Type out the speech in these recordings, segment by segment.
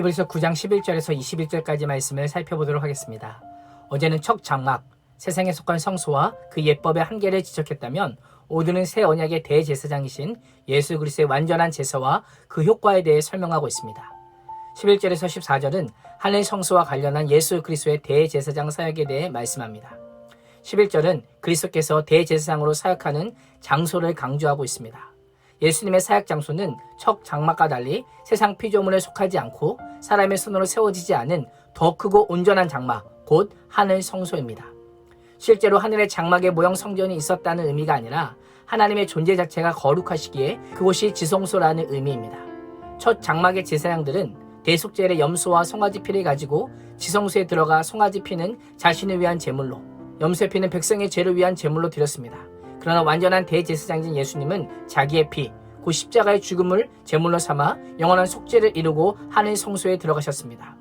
예수그리스도 9장 11절에서 21절까지 말씀을 살펴보도록 하겠습니다. 어제는 첫 장막, 세상에 속한 성소와 그 예법의 한계를 지적했다면 오늘은 새 언약의 대제사장이신 예수 그리스도의 완전한 제사와 그 효과에 대해 설명하고 있습니다. 11절에서 14절은 하늘 성소와 관련한 예수 그리스도의 대제사장 사역에 대해 말씀합니다. 11절은 그리스도께서 대제사장으로 사역하는 장소를 강조하고 있습니다. 예수님의 사역 장소는 첫 장막과 달리 세상 피조물에 속하지 않고 사람의 손으로 세워지지 않은 더 크고 온전한 장막, 곧 하늘 성소입니다. 실제로 하늘의 장막의 모형 성전이 있었다는 의미가 아니라 하나님의 존재 자체가 거룩하시기에 그곳이 지성소라는 의미입니다. 첫 장막의 제사장들은 대속제일의 염소와 송아지 피를 가지고 지성소에 들어가 송아지 피는 자신을 위한 제물로, 염소의 피는 백성의 죄를 위한 제물로 드렸습니다. 그러나 완전한 대제사장인 예수님은 자기의 피, 그 십자가의 죽음을 제물로 삼아 영원한 속죄를 이루고 하늘 성소에 들어가셨습니다.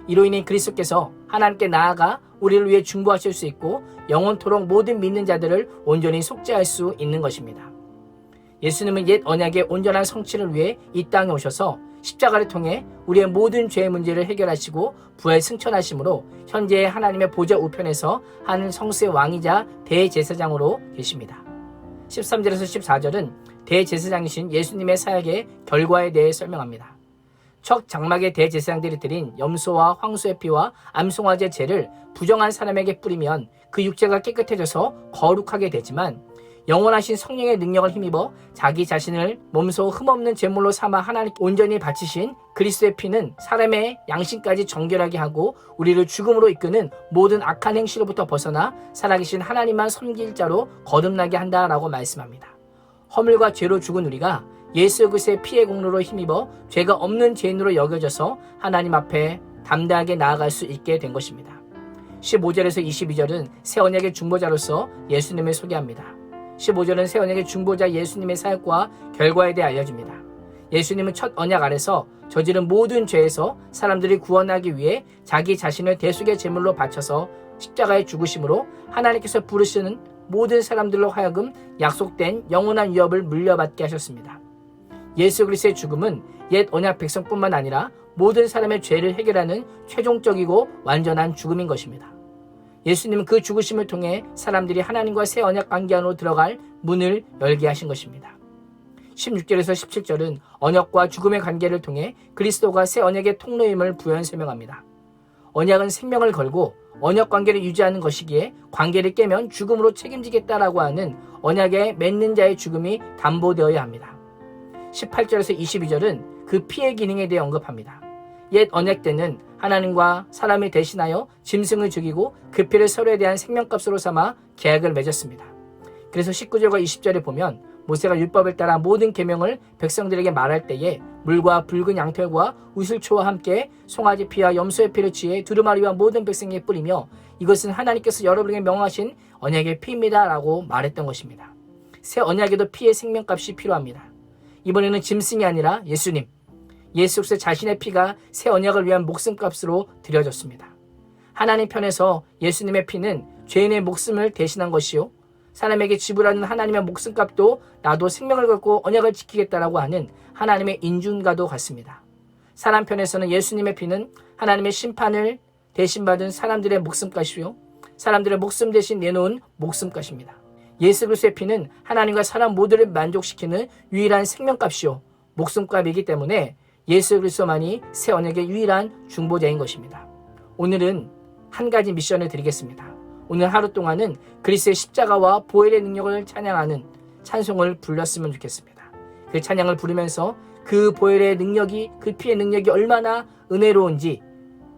이로 인해 그리스도께서 하나님께 나아가 우리를 위해 중보하실 수 있고 영원토록 모든 믿는 자들을 온전히 속죄할 수 있는 것입니다. 예수님은 옛 언약의 온전한 성취를 위해 이 땅에 오셔서 십자가를 통해 우리의 모든 죄의 문제를 해결하시고 부활 승천하심으로 현재 하나님의 보좌 우편에서 하늘 성수의 왕이자 대제사장으로 계십니다. 13절에서 14절은 대제사장이신 예수님의 사역의 결과에 대해 설명합니다. 첫 장막의 대제사장들이 드린 염소와 황소의 피와 암송아지의 죄를 부정한 사람에게 뿌리면 그 육체가 깨끗해져서 거룩하게 되지만 영원하신 성령의 능력을 힘입어 자기 자신을 몸소 흠없는 제물로 삼아 하나님께 온전히 바치신 그리스도의 피는 사람의 양심까지 정결하게 하고 우리를 죽음으로 이끄는 모든 악한 행실로부터 벗어나 살아계신 하나님만 섬길 자로 거듭나게 한다라고 말씀합니다. 허물과 죄로 죽은 우리가 예수 그리스도의 피의 공로로 힘입어 죄가 없는 죄인으로 여겨져서 하나님 앞에 담대하게 나아갈 수 있게 된 것입니다. 15절에서 22절은 새 언약의 중보자로서 예수님을 소개합니다. 15절은 새 언약의 중보자 예수님의 사역과 결과에 대해 알려줍니다. 예수님은 첫 언약 아래서 저지른 모든 죄에서 사람들이 구원하기 위해 자기 자신을 대속의 제물로 바쳐서 십자가에 죽으심으로 하나님께서 부르시는 모든 사람들로 하여금 약속된 영원한 위업을 물려받게 하셨습니다. 예수 그리스도의 죽음은 옛 언약 백성뿐만 아니라 모든 사람의 죄를 해결하는 최종적이고 완전한 죽음인 것입니다. 예수님은 그 죽으심을 통해 사람들이 하나님과 새 언약 관계 안으로 들어갈 문을 열게 하신 것입니다. 16절에서 17절은 언약과 죽음의 관계를 통해 그리스도가 새 언약의 통로임을 부연 설명합니다. 언약은 생명을 걸고 언약 관계를 유지하는 것이기에 관계를 깨면 죽음으로 책임지겠다라고 하는 언약에 맺는 자의 죽음이 담보되어야 합니다. 18절에서 22절은 그 피의 기능에 대해 언급합니다. 옛 언약 때는 하나님과 사람이 대신하여 짐승을 죽이고 그 피를 서로에 대한 생명값으로 삼아 계약을 맺었습니다. 그래서 19절과 20절에 보면 모세가 율법을 따라 모든 계명을 백성들에게 말할 때에 물과 붉은 양털과 우슬초와 함께 송아지 피와 염소의 피를 취해 두루마리와 모든 백성에게 뿌리며 이것은 하나님께서 여러분에게 명하신 언약의 피입니다 라고 말했던 것입니다. 새 언약에도 피의 생명값이 필요합니다. 이번에는 짐승이 아니라 예수님, 예수 그리스도 자신의 피가 새 언약을 위한 목숨값으로 드려졌습니다. 하나님 편에서 예수님의 피는 죄인의 목숨을 대신한 것이요 사람에게 지불하는 하나님의 목숨값도 나도 생명을 걸고 언약을 지키겠다라고 하는 하나님의 인준과도 같습니다. 사람 편에서는 예수님의 피는 하나님의 심판을 대신받은 사람들의 목숨값이요 사람들의 목숨 대신 내놓은 목숨값입니다. 예수 그리스도의 피는 하나님과 사람 모두를 만족시키는 유일한 생명값이요 목숨값이기 때문에 예수 그리스도만이 새 언약의 유일한 중보자인 것입니다. 오늘은 한 가지 미션을 드리겠습니다. 오늘 하루 동안은 그리스도의 십자가와 보혈의 능력을 찬양하는 찬송을 불렀으면 좋겠습니다. 그 찬양을 부르면서 그 보혈의 능력이, 그 피의 능력이 얼마나 은혜로운지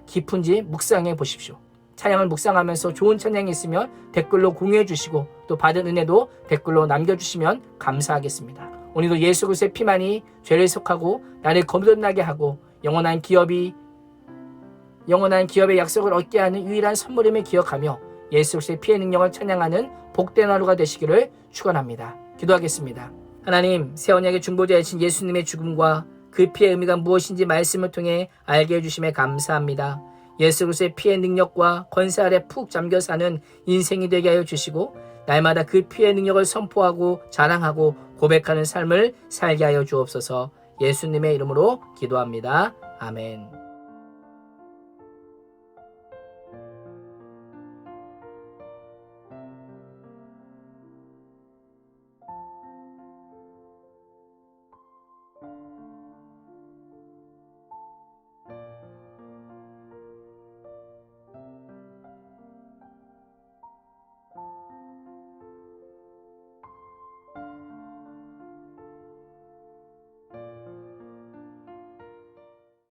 깊은지 묵상해 보십시오. 찬양을 묵상하면서 좋은 찬양이 있으면 댓글로 공유해 주시고 또 받은 은혜도 댓글로 남겨주시면 감사하겠습니다. 오늘도 예수 그리스도의 피만이 죄를 속하고 나를 거듭나게 하고 영원한 기업의 약속을 얻게 하는 유일한 선물임을 기억하며 예수 그리스도의 피의 능력을 찬양하는 복된 하루가 되시기를 축원합니다. 기도하겠습니다. 하나님, 새 언약의 중보자이신 예수님의 죽음과 그 피의 의미가 무엇인지 말씀을 통해 알게 해주심에 감사합니다. 예수 그리스도의 피의 능력과 권세 아래 푹 잠겨 사는 인생이 되게 하여 주시고 날마다 그 피의 능력을 선포하고 자랑하고 고백하는 삶을 살게 하여 주옵소서. 예수님의 이름으로 기도합니다. 아멘.